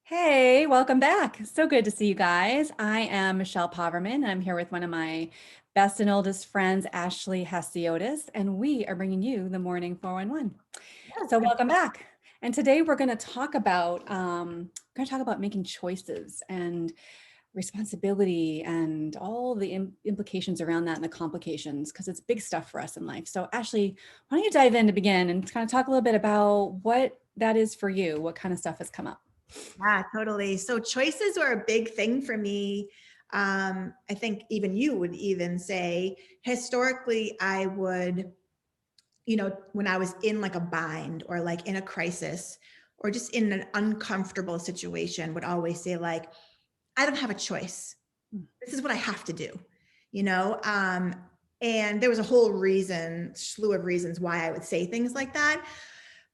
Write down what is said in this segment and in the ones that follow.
Hey, welcome back. So good to see you guys. I am Michelle Poverman, and I'm here with one of my best and oldest friends, Ashley Hasiotis, and we are bringing you the Morning 411. So welcome back. And today we're going to talk about making choices and responsibility and all the implications around that and the complications, because it's big stuff for us in life. So Ashley, why don't you dive in to begin and kind of talk a little bit about what that is for you? What kind of stuff has come up? Yeah, totally. So choices are a big thing for me. I think even you would even say historically, I would, when I was in like a bind or like in a crisis or just in an uncomfortable situation, would always say like, I don't have a choice. This is what I have to do, you know? And there was a whole slew of reasons why I would say things like that.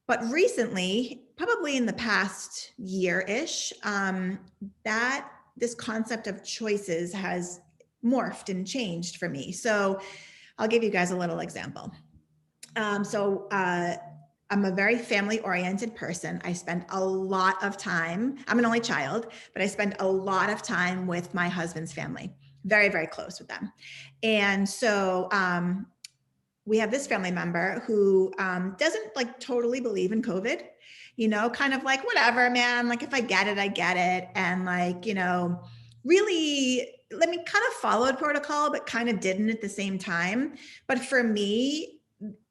But recently, probably in the past year-ish, that this concept of choices has morphed and changed for me. So I'll give you guys a little example. So I'm a very family-oriented person. I spend a lot of time, I'm an only child, but I spend a lot of time with my husband's family, very, very close with them. And so we have this family member who doesn't like totally believe in COVID, kind of like, whatever, man, like if I get it, I get it. And like, really, let me kind of followed protocol, but kind of didn't at the same time. But for me,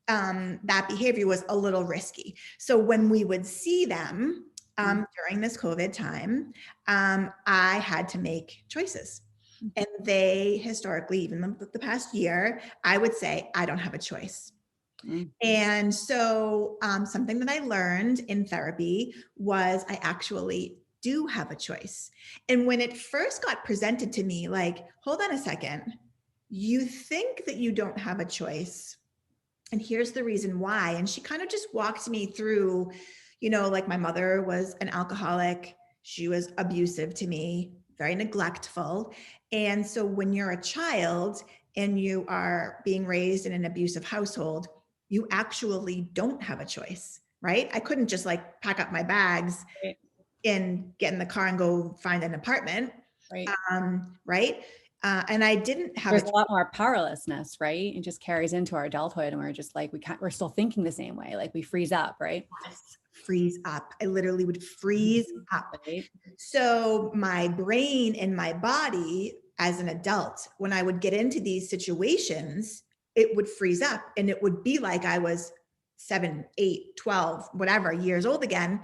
that behavior was a little risky. So when we would see them during this COVID time, I had to make choices. And they historically, even the past year, I would say, I don't have a choice. And so something that I learned in therapy was I actually do have a choice. And when it first got presented to me, like, hold on a second, you think that you don't have a choice. And here's the reason why. And she kind of just walked me through, like my mother was an alcoholic. She was abusive to me, very neglectful. And so when you're a child and you are being raised in an abusive household, you actually don't have a choice, right? I couldn't just like pack up my bags Right. and get in the car and go find an apartment, Right. right? And I didn't have a There's a lot more powerlessness, right? It just carries into our adulthood, and we're just like, we're still thinking the same way, like we freeze up, right? freeze up. I literally would freeze up. Right. So my brain and my body as an adult, when I would get into these situations, it would freeze up and it would be like I was 7, 8, 12, whatever years old again.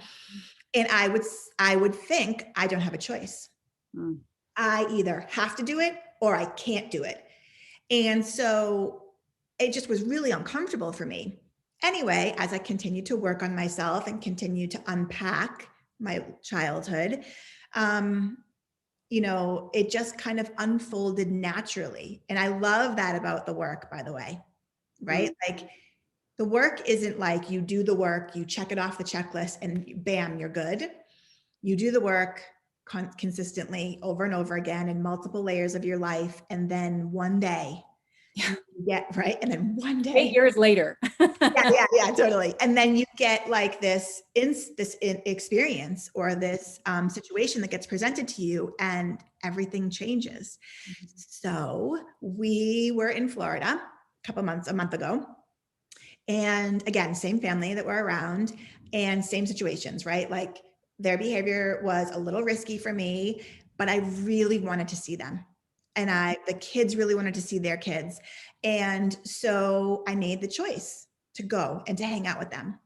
And I would think I don't have a choice. Mm. I either have to do it or I can't do it. And so it just was really uncomfortable for me. Anyway, as I continued to work on myself and continue to unpack my childhood, um, it just kind of unfolded naturally. And I love that about the work, by the way, Mm. right? Like the work isn't like you do the work, you check it off the checklist, and bam, you're good. You do the work consistently over and over again in multiple layers of your life. And then one day, Yeah. you get right. And then one 8 day, years later. yeah, totally. And then you get like this experience or this situation that gets presented to you, and everything changes. So we were in Florida a month ago, and again, same family that were around and same situations, right? Like their behavior was a little risky for me, but I really wanted to see them. And the kids really wanted to see their kids. And so I made the choice to go and to hang out with them,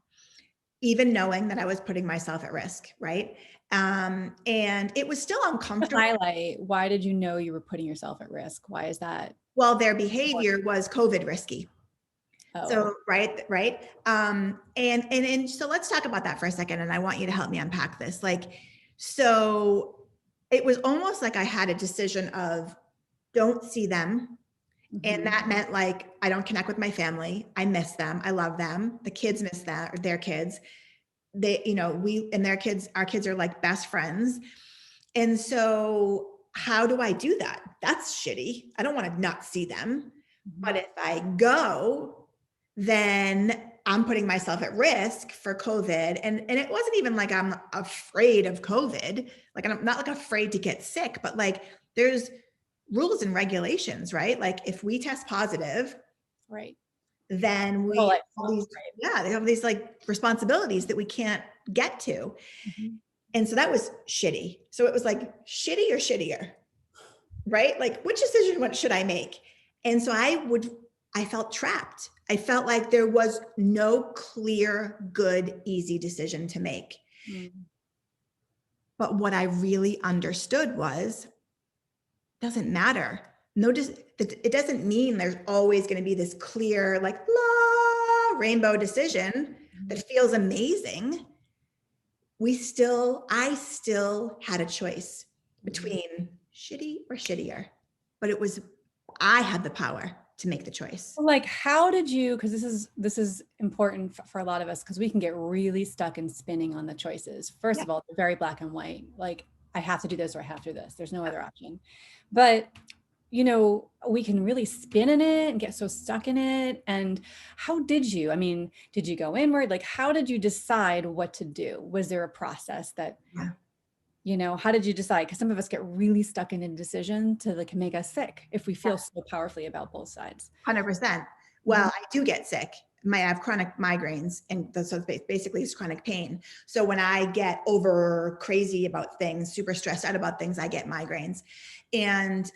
even knowing that I was putting myself at risk, right? And it was still uncomfortable. Highlight, why did you know you were putting yourself at risk? Why is that Well, their behavior important? was COVID risky. Oh, So, right. And so let's talk about that for a second. And I want you to help me unpack this. Like, so it was almost like I had a decision of don't see them. And mhm. that meant like, I don't connect with my family. I miss them. I love them. The kids miss that, or their kids. They, we and their kids, our kids are like best friends. And so how do I do that? That's shitty. I don't want to not see them. Mhm. But if I go, then I'm putting myself at risk for COVID. And it wasn't even like I'm afraid of COVID. Like I'm not like afraid to get sick, but like there's rules and regulations, right? Like if we test positive, Right. then Whole we life. have these, Right. yeah, they have these like responsibilities that we can't get to. Mhm. And so that was shitty. So it was like shitty or shittier, right? Like which decision what should I make? And so I felt trapped. I felt like there was no clear, good, easy decision to make. Mm. But what I really understood was doesn't matter. No, just it doesn't mean there's always going to be this clear, like la rainbow decision Mhm. that feels amazing. I still had a choice Mhm. between shitty or shittier, but I had the power to make the choice. Like, how did you, because this is important for a lot of us, because we can get really stuck in spinning on the choices. First Yeah. of all, they're very black and white. Like, I have to do this or I have to do this. There's no other option. But we can really spin in it and get so stuck in it. And how did you? I mean, did you go inward? Like, how did you decide what to do? Was there a process that, Yeah. how did you decide? Because some of us get really stuck in indecision to like make us sick if we feel so powerfully about both sides. 100%. Well, Mhm. I do get sick. I have chronic migraines, and so basically it's chronic pain. So when I get over crazy about things, super stressed out about things, I get migraines. And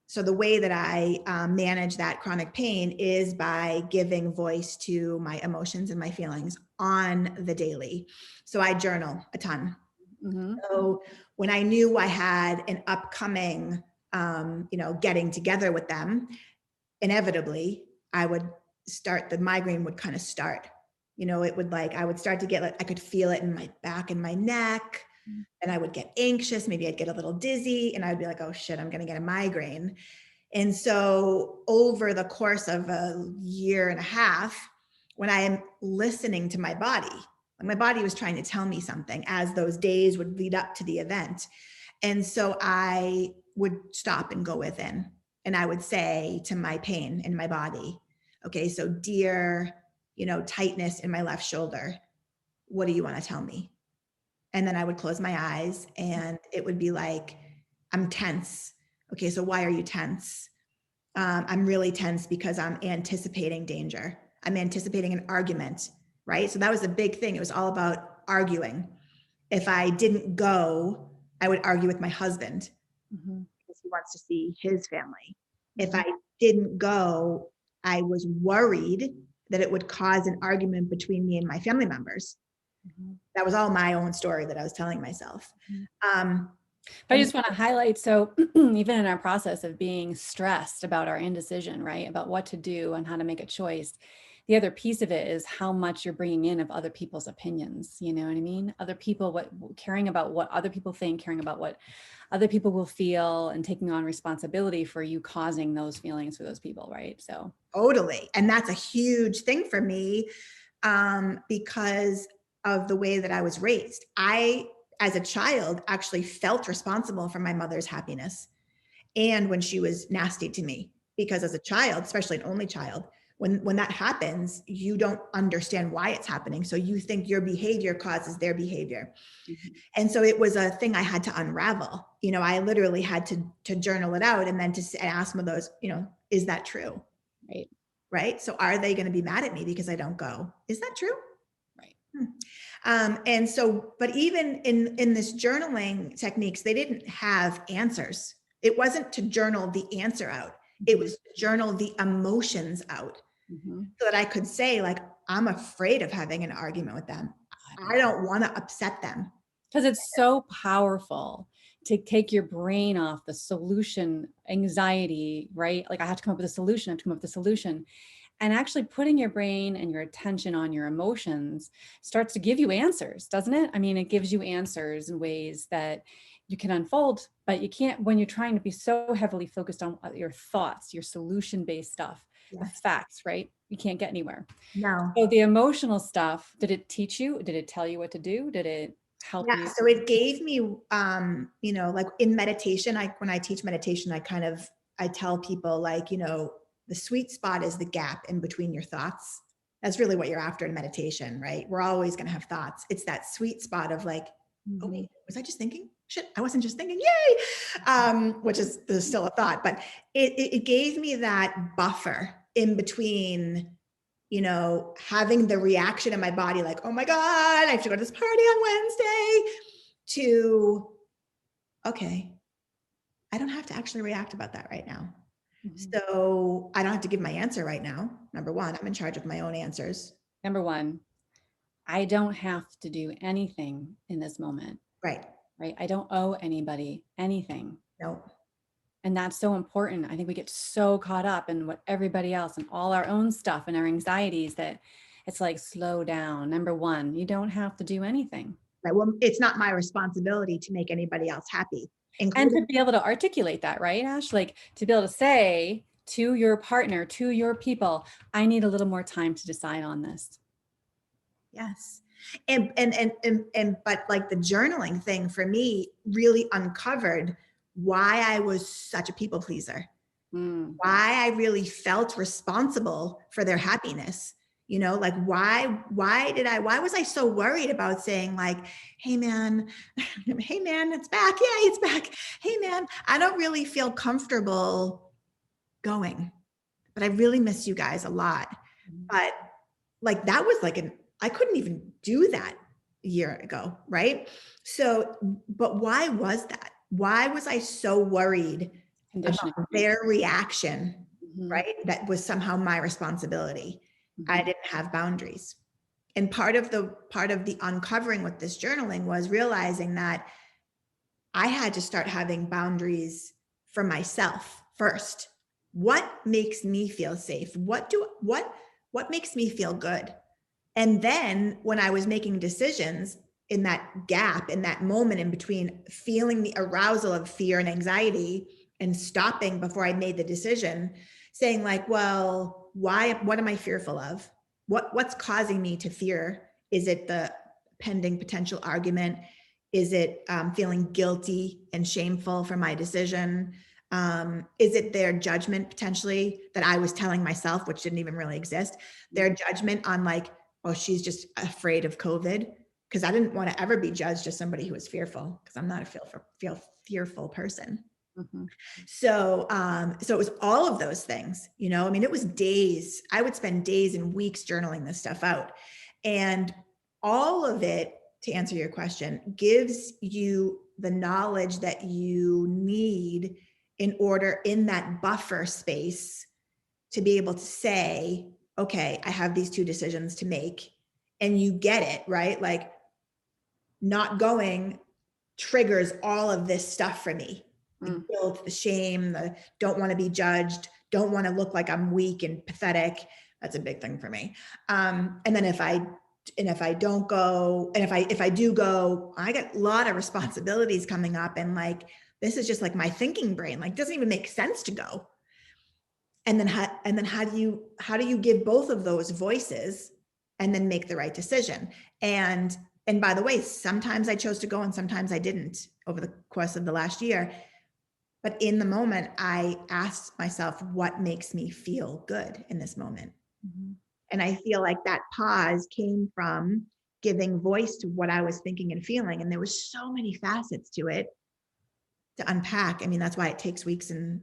so the way that I manage that chronic pain is by giving voice to my emotions and my feelings on the daily. So I journal a ton. Mhm. So when I knew I had an upcoming, getting together with them, inevitably I would the migraine would kind of start. It would like, I would start to get like, I could feel it in my back and my neck, and I would get anxious. Maybe I'd get a little dizzy and I'd be like, oh shit, I'm going to get a migraine. And so over the course of a year and a half, when I am listening to my body, like my body was trying to tell me something as those days would lead up to the event. And so I would stop and go within, and I would say to my pain in my body, okay, so dear, tightness in my left shoulder, what do you want to tell me? And then I would close my eyes and it would be like, I'm tense. Okay, so why are you tense? I'm really tense because I'm anticipating danger. I'm anticipating an argument, right? So that was a big thing. It was all about arguing. If I didn't go, I would argue with my husband Mhm. because he wants to see his family. If Mhm. I didn't go, I was worried that it would cause an argument between me and my family members. Mhm. That was all my own story that I was telling myself. Mhm. Um, But I and just want to highlight, so even in our process of being stressed about our indecision, right, about what to do and how to make a choice, the other piece of it is how much you're bringing in of other people's opinions. You know what I mean? Other people, what caring about what other people think, caring about what other people will feel, and taking on responsibility for you causing those feelings for those people, right? So, totally. And that's a huge thing for me, because of the way that I was raised. As a child, actually felt responsible for my mother's happiness and when she was nasty to me. Because as a child, especially an only child, when that happens, you don't understand why it's happening. So you think your behavior causes their behavior. mhm, And so it was a thing I had to unravel. I literally had to journal it out and then to ask some of those, is that true? right, Right? So are they going to be mad at me because I don't go? Is that true? right. Hmm. And so, but even in this journaling techniques, they didn't have answers. It wasn't to journal the answer out. It Mhm. was to journal the emotions out Mhm. so that I could say, like, I'm afraid of having an argument with them. I don't want to upset them. Because it's so powerful to take your brain off the solution anxiety, right? Like I have to come up with a solution, I have to come up with a solution. And actually putting your brain and your attention on your emotions starts to give you answers, doesn't it? I mean, it gives you answers in ways that you can unfold, but you can't when you're trying to be so heavily focused on your thoughts, your solution-based stuff, the Yes. facts, right? You can't get anywhere. No. So the emotional stuff, did it teach you? Did it tell you what to do? Did it help Yeah, you? so it gave me, like in meditation, when I teach meditation, I tell people like, the sweet spot is the gap in between your thoughts. That's really what you're after in meditation, right? We're always going to have thoughts. It's that sweet spot of like, oh Mhm. wait, was I just thinking? Shit, I wasn't just thinking, yay! Which is there's still a thought, but it gave me that buffer in between, having the reaction in my body, like, oh my God, I have to go to this party on Wednesday, to, okay, I don't have to actually react about that right now. Mhm. So I don't have to give my answer right now. Number one, I'm in charge of my own answers. Number one, I don't have to do anything in this moment, Right. right? I don't owe anybody anything. No. And that's so important. I think we get so caught up in what everybody else and all our own stuff and our anxieties that it's like, slow down. Number one, you don't have to do anything. Right. Well, it's not my responsibility to make anybody else happy, And to including. be able to articulate that, right, Ash? Like to be able to say to your partner, to your people, I need a little more time to decide on this. Yes. But like the journaling thing for me really uncovered why I was such a people pleaser, Mm. why I really felt responsible for their happiness. Like why was I so worried about saying like, hey man, hey man, it's back. Yeah, it's back. Hey man, I don't really feel comfortable going, but I really miss you guys a lot. But like that was like I couldn't even do that a year ago, right? So, but why was that? Why was I so worried Conditioning. about their reaction, Mhm. right? That was somehow my responsibility. I Mhm. didn't have boundaries. And part of the uncovering with this journaling was realizing that I had to start having boundaries for myself first. What makes me feel safe? What makes me feel good? And then when I was making decisions in that gap, in that moment in between feeling the arousal of fear and anxiety and stopping before I made the decision, saying like, well, what am I fearful of? What's causing me to fear? Is it the pending potential argument? Is it feeling guilty and shameful for my decision? Is it their judgment potentially that I was telling myself, which didn't even really exist? Their judgment on like, oh, she's just afraid of COVID. Because I didn't want to ever be judged as somebody who was fearful, because I'm not a fearful person. Mhm. So it was all of those things, I mean, it was days. I would spend days and weeks journaling this stuff out. And all of it, to answer your question, gives you the knowledge that you need in order in that buffer space to be able to say, okay, I have these two decisions to make. And you get it, right? Like not going triggers all of this stuff for me. The Mm. guilt, the shame, the don't want to be judged, don't want to look like I'm weak and pathetic. That's a big thing for me. And then if I don't go, and if I do go, I got a lot of responsibilities coming up, and like this is just like my thinking brain, like doesn't even make sense to go. And then how do you give both of those voices and then make the right decision? And by the way, sometimes I chose to go and sometimes I didn't over the course of the last year. But in the moment, I asked myself, what makes me feel good in this moment? Mhm. And I feel like that pause came from giving voice to what I was thinking and feeling. And there was so many facets to it to unpack. I mean, that's why it takes weeks and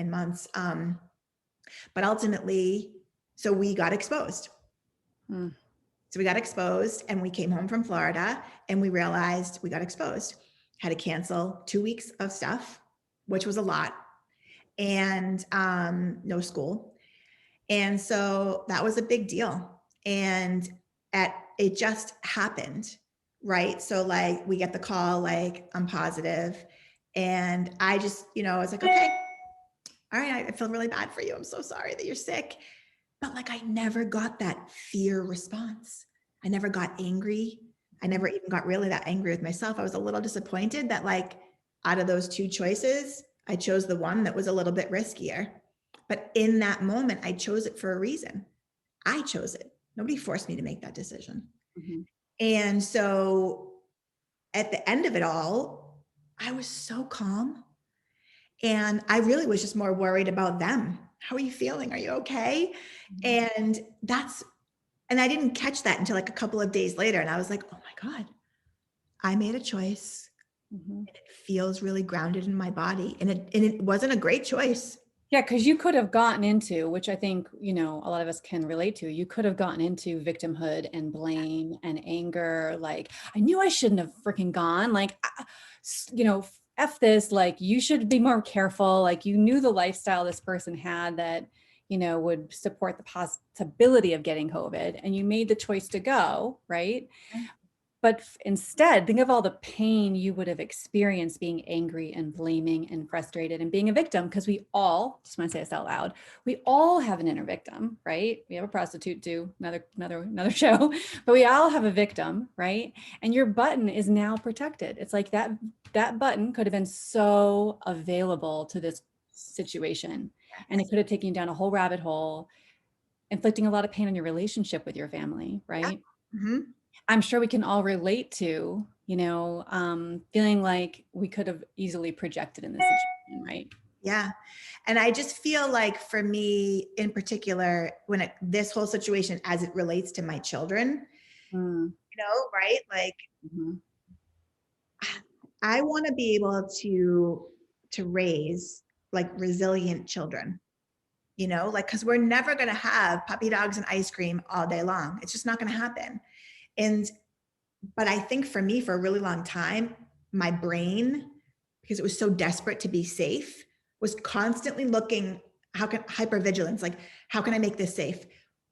months. But ultimately, so we got exposed. Mm. So we got exposed and we came home from Florida and we realized we got exposed. Had to cancel 2 weeks of stuff, which was a lot, and no school. And so that was a big deal. And it just happened, right? So like we get the call, like I'm positive, and I just, I was like, okay, all right, I feel really bad for you. I'm so sorry that you're sick. But like I never got that fear response. I never got angry. I never even got really that angry with myself. I was a little disappointed that like out of those two choices, I chose the one that was a little bit riskier. But in that moment, I chose it for a reason. I chose it. Nobody forced me to make that decision. Mhm. And so at the end of it all, I was so calm. And I really was just more worried about them. How are you feeling? Are you okay? Mhm. And that's And I didn't catch that until like a couple of days later. And I was like, oh my God, I made a choice. Mhm. And it feels really grounded in my body. And it wasn't a great choice. Yeah, because you could have gotten into, which I think, you know, a lot of us can relate to, you could have gotten into victimhood and blame and anger. Like, I knew I shouldn't have freaking gone. Like, you know, F this, like, you should be more careful. Like, you knew the lifestyle this person had that, you know, would support the possibility of getting COVID, and you made the choice to go, right? But instead, think of all the pain you would have experienced being angry and blaming and frustrated and being a victim. Because we all, just want to say this out loud, we all have an inner victim, right? We have a prostitute too, another show, but we all have a victim, right? And your button is now protected. It's like that button could have been so available to this situation, and it could have taken you down a whole rabbit hole, inflicting a lot of pain on your relationship with your family, Yeah. right? Mhm. I'm sure we can all relate to, you know, feeling like we could have easily projected in this situation, right? Yeah. And I just feel like for me in particular, this whole situation as it relates to my children, Mm, right? Like mhm. I want to be able to raise like resilient children, like because we're never going to have puppy dogs and ice cream all day long. It's just not going to happen. And but I think for me, for a really long time, my brain, because it was so desperate to be safe, was constantly looking, how can hypervigilance, like how can I make this safe?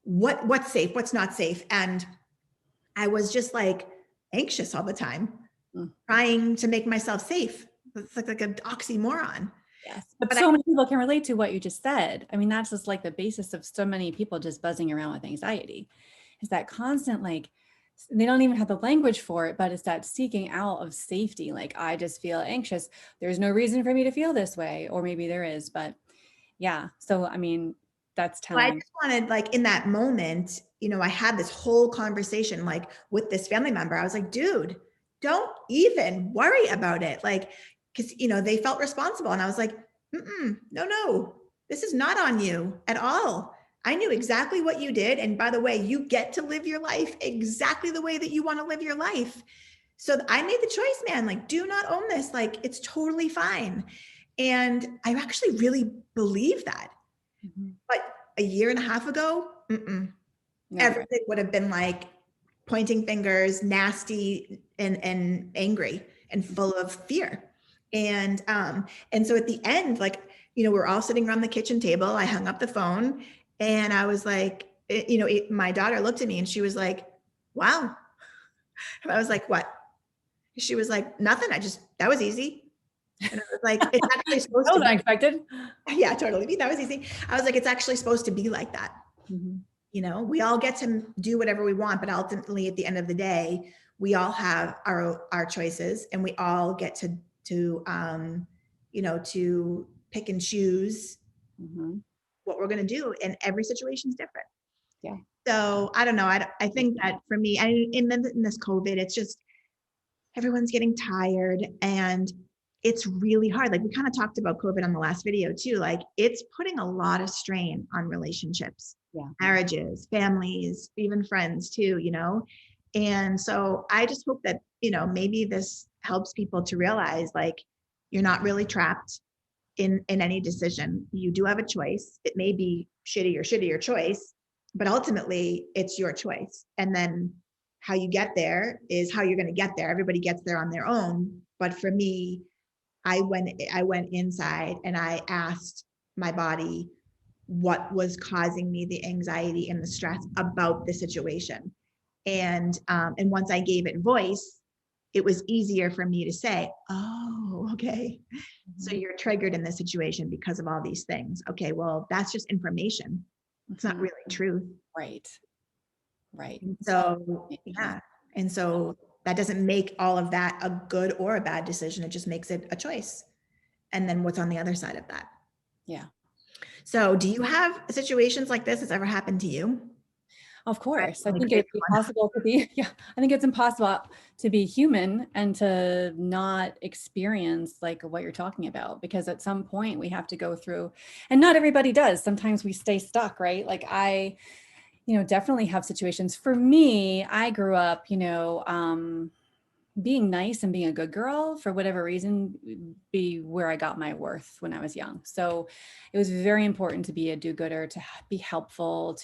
What's safe? What's not safe? And I was just like anxious all the time, Mm, trying to make myself safe. It's like an oxymoron. yes. But But I, so many people can relate to what you just said. I mean, that's just like the basis of so many people just buzzing around with anxiety, is that constant, like, they don't even have the language for it, but it's that seeking out of safety. Like, I just feel anxious. There's no reason for me to feel this way, or maybe there is, but yeah. So, I mean, that's well, I telling. just wanted, like, in that moment, I had this whole conversation, like, with this family member. I was like, dude, don't even worry about it. Like, because, they felt responsible. And I was like, no, no, this is not on you at all. I knew exactly what you did. And by the way, you get to live your life exactly the way that you want to live your life. So I made the choice, man. Like, do not own this. Like, it's totally fine. And I actually really believe that. Mhm. But a year and a half ago, Never. everything would have been like pointing fingers, nasty and angry and full of fear. And so at the end, like, we're all sitting around the kitchen table. I hung up the phone and I was like, my daughter looked at me and she was like, wow. And I was like, what? She was like, nothing. That was easy. And I was like, it's actually supposed That to was be. unexpected. Yeah, totally. That was easy. I was like, it's actually supposed to be like that. Mhm. We all get to do whatever we want, but ultimately at the end of the day, we all have our choices and we all get to pick and choose Mhm. what we're going to do. And every situation is different. Yeah. So I don't know. I think that for me, in this COVID, it's just everyone's getting tired and it's really hard. Like we kind of talked about COVID on the last video too. Like it's putting a lot of strain on relationships, Yeah. marriages, families, even friends too. And so I just hope that, maybe this helps people to realize like you're not really trapped in any decision. You do have a choice. It may be shitty or choice, but ultimately it's your choice. And then how you get there is how you're going to get there. Everybody gets there on their own. But for me, I went inside and I asked my body what was causing me the anxiety and the stress about the situation. And once I gave it voice, it was easier for me to say, oh, okay, so Mhm. you're triggered in this situation because of all these things. Okay, well, that's just information. It's not Mhm. really truth. Right. Right. And It's all so, information. yeah. And so that doesn't make all of that a good or a bad decision. It just makes it a choice. And then what's on the other side of that? Yeah. So, do you have situations like this that's ever happened to you? Of course. I Like think big it'd be one. possible to be, yeah, I think it's impossible to be human and to not experience like what you're talking about, because at some point we have to go through, and not everybody does. Sometimes we stay stuck, right? Like Definitely have situations. For me, I grew up, being nice and being a good girl for whatever reason be where I got my worth when I was young. So it was very important to be a do-gooder, to be helpful,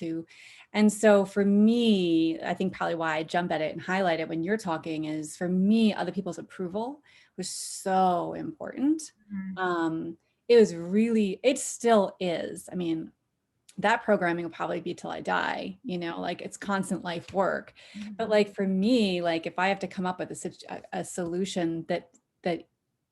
and so for me, I think probably why I jump at it and highlight it when you're talking is, for me, other people's approval was so important. Mhm. Um, it still is. I mean, that programming will probably be till I die, like it's constant life work. But Mhm. like for me, like if I have to come up with a solution that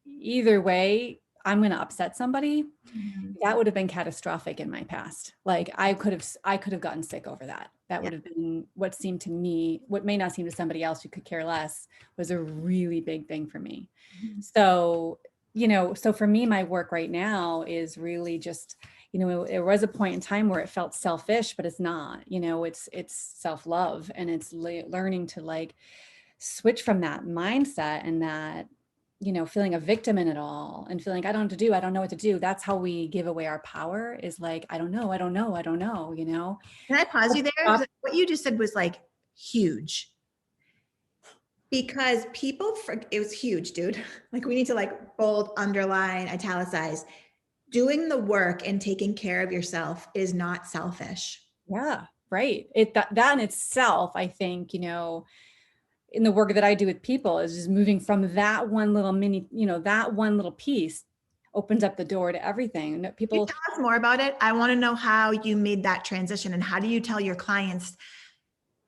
either way, I'm going to upset somebody, Mhm. that would have been catastrophic in my past. Like I could have gotten sick over that. That Yeah. would have been what seemed to me, what may not seem to somebody else who could care less, was a really big thing for me. Mhm. So, so for me, my work right now is really just, there was a point in time where it felt selfish, but it's not, it's self-love, and it's learning to like switch from that mindset and that, feeling a victim in it all and feeling I don't know what to do. I don't know what to do. That's how we give away our power, is like, I don't know. I don't know. I don't know. Can I pause you there? Stop. 'Cause what you just said was like huge, because it was huge, dude. Like we need to like bold, underline, italicize. Doing the work and taking care of yourself is not selfish. Yeah, right. That in itself, I think, in the work that I do with people, is just moving from that one little that one little piece opens up the door to everything. And Can you people, tell us more about it? I want to know how you made that transition, and how do you tell your clients,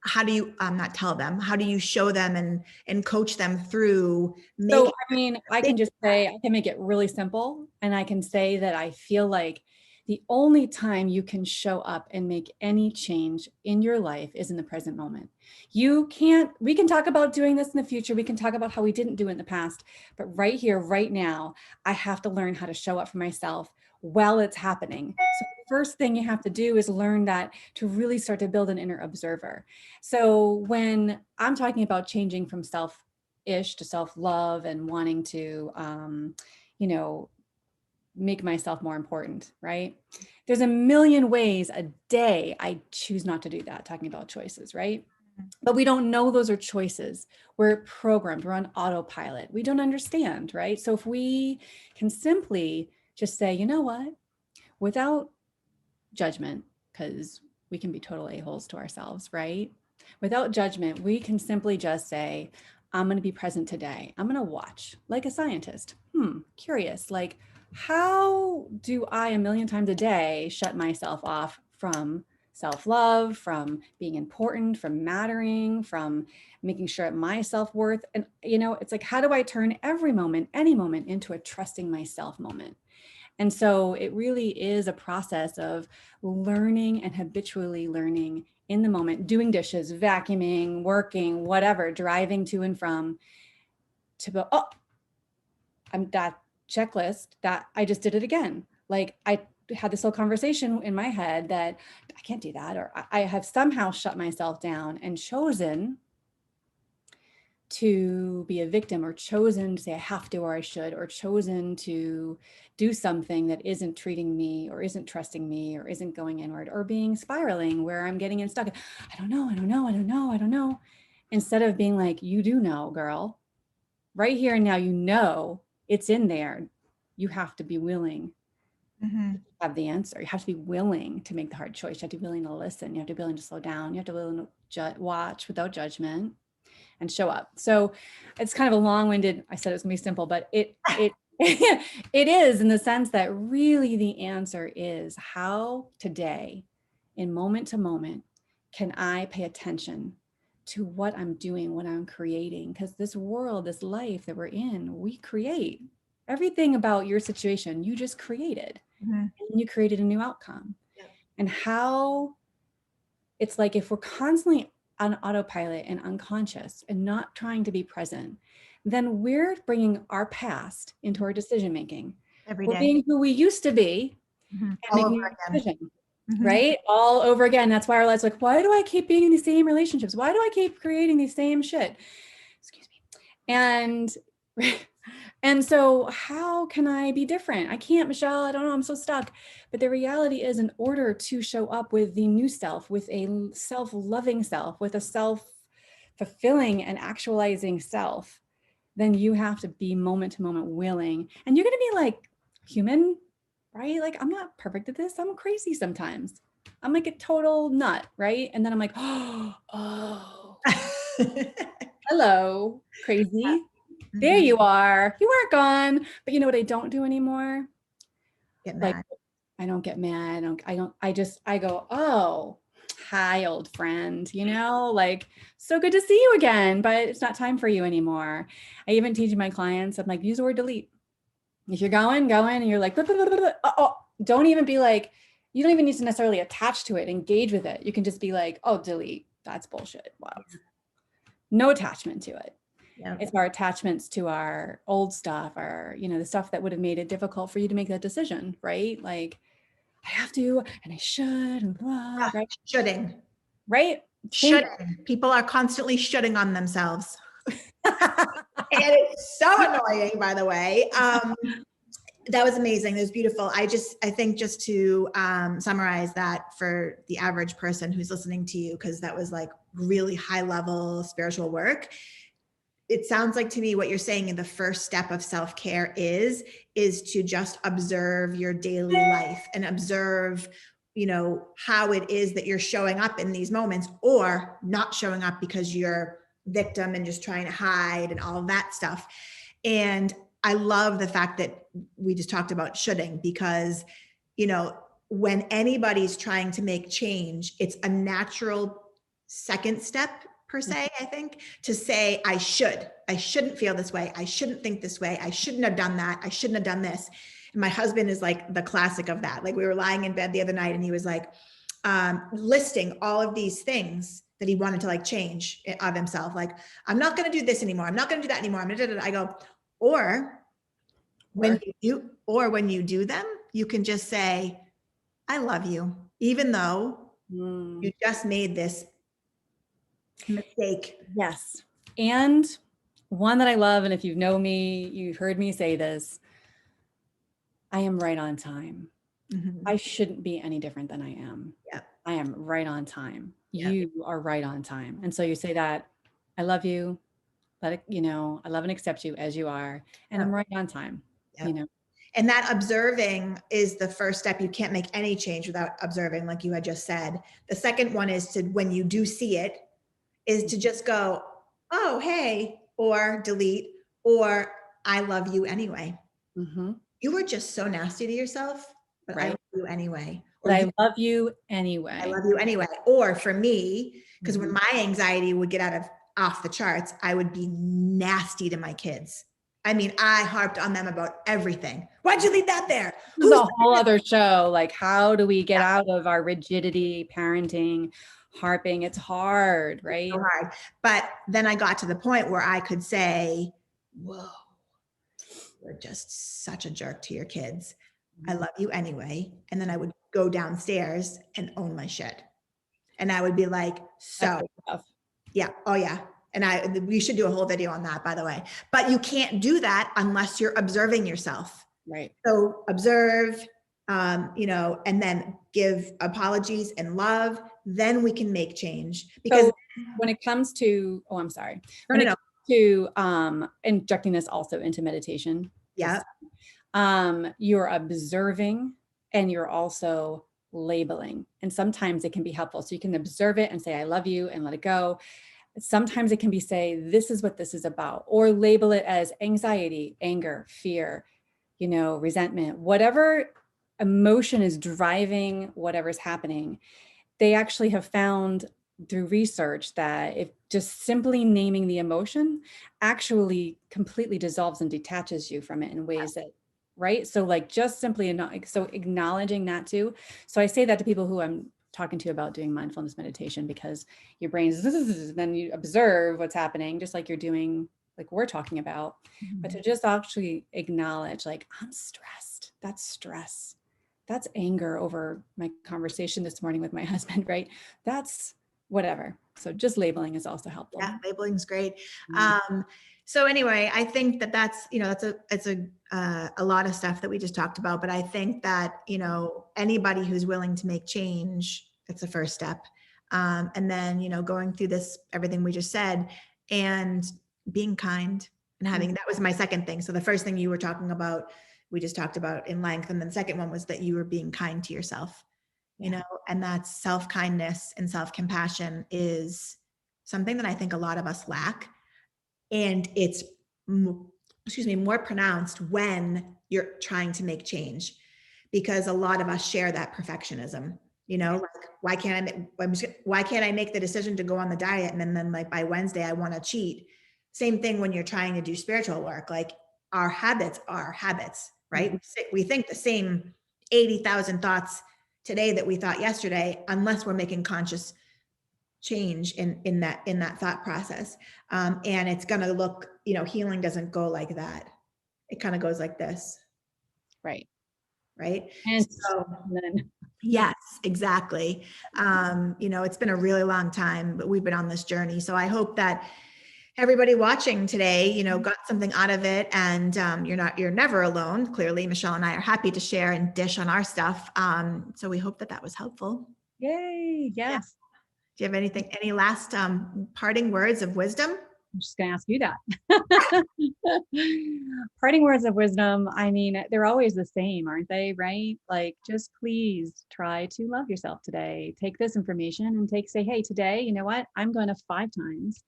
how do you not tell them, how do you show them and coach them through so making I mean, I big can just say, I can make it really simple. And I can say that I feel like the only time you can show up and make any change in your life is in the present moment. We can talk about doing this in the future. We can talk about how we didn't do it in the past, but right here, right now, I have to learn how to show up for myself while it's happening. So the first thing you have to do is learn that, to really start to build an inner observer. So when I'm talking about changing from self-ish to self-love and wanting to, you know, make myself more important, right? There's a million ways a day I choose not to do that, talking about choices, right? But we don't know those are choices. We're programmed, we're on autopilot. We don't understand, right? So if we can simply just say, you know what, without judgment, because we can be total a-holes to ourselves, right? Without judgment, we can simply just say, I'm going to be present today. I'm going to watch like a scientist. Curious. Like, how do I a million times a day shut myself off from self-love, from being important, from mattering, from making sure at my self-worth? And, it's like, how do I turn every moment, any moment, into a trusting myself moment? And so it really is a process of learning and habitually learning in the moment, doing dishes, vacuuming, working, whatever, driving to and from, to go, oh, I'm that checklist that I just did it again. Like I had this whole conversation in my head that I can't do that, or I have somehow shut myself down and chosen to be a victim, or chosen to say I have to, or I should, or chosen to do something that isn't treating me, or isn't trusting me, or isn't going inward, or being spiraling where I'm getting in stuck. I don't know, I don't know, I don't know, I don't know. Instead of being like, you do know, girl, right here and now, it's in there. You have to be willing Mhm. to have the answer. You have to be willing to make the hard choice. You have to be willing to listen. You have to be willing to slow down. You have to be willing to watch without judgment and show up. So it's kind of a long-winded, I said it was gonna be simple, but it it is, in the sense that really the answer is, how today, in moment to moment, can I pay attention to what I'm doing, what I'm creating? Because this world, this life that we're in, we create. Everything about your situation, you just created, Mhm. and you created a new outcome. Yep. And how it's like, if we're constantly on autopilot and unconscious and not trying to be present, then we're bringing our past into our decision making. Every We're day. being who we used to be Mhm. and All over making a again. decision, Mhm. right? All over again. That's why our lives like, why do I keep being in these same relationships? Why do I keep creating these same shit? Excuse me. And And so how can I be different? I can't, Michelle. I don't know. I'm so stuck. But the reality is, in order to show up with the new self, with a self-loving self, with a self-fulfilling and actualizing self, then you have to be moment to moment willing. And you're going to be like human, right? Like, I'm not perfect at this. I'm crazy sometimes. I'm like a total nut, right? And then I'm like, oh, hello, crazy. There Mhm. you are. You weren't gone. But you know what I don't do anymore? Get Like, mad. I don't get mad. I go, oh, hi, old friend, like, so good to see you again, but it's not time for you anymore. I even teach my clients, I'm like, use the word delete. If you're going, and you're like, oh, don't even be like, you don't even need to necessarily attach to it, engage with it. You can just be like, oh, delete. That's bullshit. Wow. No attachment to it. Yeah. It's our attachments to our old stuff, or, the stuff that would have made it difficult for you to make that decision, right? Like, I have to, and I should, and blah, right? Shoulding. Right? Same. Shoulding. People are constantly shoulding on themselves. And it's so annoying, by the way. That was amazing. That was beautiful. I think just to summarize that for the average person who's listening to you, because that was like really high level spiritual work. It sounds like to me what you're saying in the first step of self-care is to just observe your daily life and observe, how it is that you're showing up in these moments, or not showing up because you're victim and just trying to hide and all of that stuff. And I love the fact that we just talked about shoulding, because, when anybody's trying to make change, it's a natural second step per se, I think, to say, I shouldn't feel this way. I shouldn't think this way. I shouldn't have done that. I shouldn't have done this. And my husband is like the classic of that. Like, we were lying in bed the other night and he was like, listing all of these things that he wanted to like change of himself. Like, I'm not going to do this anymore. I'm not going to do that anymore. I'm going to do that. I go, or Or when you do them, you can just say, I love you, even though you just made this mistake. yes. And one that I love, and if you know me, you've heard me say this, I am right on time. Mm-hmm. I shouldn't be any different than I am. Yeah. I am right on time. Yeah. You are right on time. And so you say that, I love you, let it, I love and accept you as you are, and Yeah. I'm right on time, Yeah. And that observing is the first step. You can't make any change without observing, like you had just said. The second one is to, when you do see it, is to just go, oh, hey, or delete, or I love you anyway. Mm-hmm. You were just so nasty to yourself, but I Right. love you anyway. But Or I love you I anyway. love you anyway. Or for me, because when Mhm. my anxiety would get off the charts, I would be nasty to my kids. I mean, I harped on them about everything. Why'd you leave that there? This is Who's a whole other show. Like, how do we get yeah, out of our rigidity, parenting, harping? It's hard, so right? hard? But then I got to the point where I could say, whoa, you're just such a jerk to your kids. I love you anyway. And then I would go downstairs and own my shit. And I would be like, That's so good stuff. yeah. Oh, yeah. And we should do a whole video on that, by the way. But you can't do that unless you're observing yourself. Right. So observe, and then give apologies and love. Then we can make change. Because So when it comes to, oh, I'm sorry. no, When no, it no. comes to injecting this also into meditation, Yeah, you're observing and you're also labeling. And sometimes it can be helpful. So you can observe it and say, I love you, and let it go. Sometimes it can be say, this is what this is about, or label it as anxiety, anger, fear, resentment, whatever emotion is driving whatever's happening. They actually have found through research that if just simply naming the emotion actually completely dissolves and detaches you from it in ways that, right? So like just simply so acknowledging that too. So I say that to people who I'm talking to about doing mindfulness meditation, because your brain's then you observe what's happening, just like you're doing, like we're talking about. But to just actually acknowledge, like, I'm stressed. That's stress. That's anger over my conversation this morning with my husband, right? That's whatever. So just labeling is also helpful. Yeah, labeling's great. Mm. So anyway, I think that that's, it's a lot of stuff that we just talked about, but I think that, anybody who's willing to make change, it's the first step. And then, going through this, everything we just said, and being kind and having, that was my second thing. So the first thing you were talking about, we just talked about in length. And then the second one was that you were being kind to yourself, Yeah. and that's self-kindness and self-compassion is something that I think a lot of us lack. And it's, more pronounced when you're trying to make change, because a lot of us share that perfectionism, Yeah. like, why can't I make the decision to go on the diet? And then like by Wednesday, I want to cheat. Same thing when you're trying to do spiritual work, like our habits are habits, right? Mhm. We think the same 80,000 thoughts today that we thought yesterday, unless we're making conscious change in that thought process. And it's going to look, healing doesn't go like that. It kind of goes like this, Right. right? And So then, yes, exactly. It's been a really long time, but we've been on this journey. So I hope that everybody watching today, got something out of it, and you're never alone. Clearly, Michelle and I are happy to share and dish on our stuff. So we hope that that was helpful. yay. Yeah. Yes. Do you have any last parting words of wisdom? I'm just going to ask you that. Parting words of wisdom. I mean, they're always the same, aren't they? Right? Like, just please try to love yourself today. Take this information and say, hey, today, you know what? I'm going to 5 times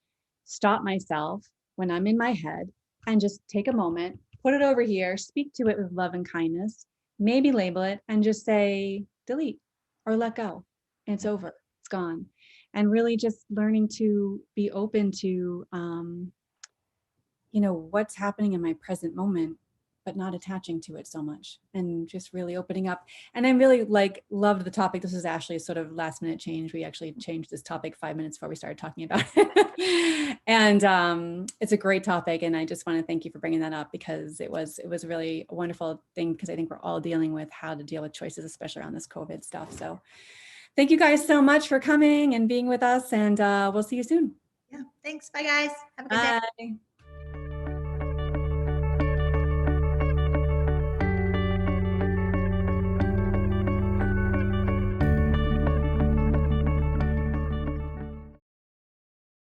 stop myself when I'm in my head and just take a moment, put it over here, speak to it with love and kindness, maybe label it and just say, delete or let go. It's over. It's gone. And really just learning to be open to what's happening in my present moment, but not attaching to it so much, and just really opening up. And I really loved the topic. This is Ashley's sort of last minute change. We actually changed this topic 5 minutes before we started talking about it. And it's a great topic, and I just want to thank you for bringing that up, because it was really a wonderful thing, because I think we're all dealing with how to deal with choices, especially around this COVID stuff. So thank you guys so much for coming and being with us, and we'll see you soon. Yeah. Thanks. Bye, guys. Have a good day. Bye.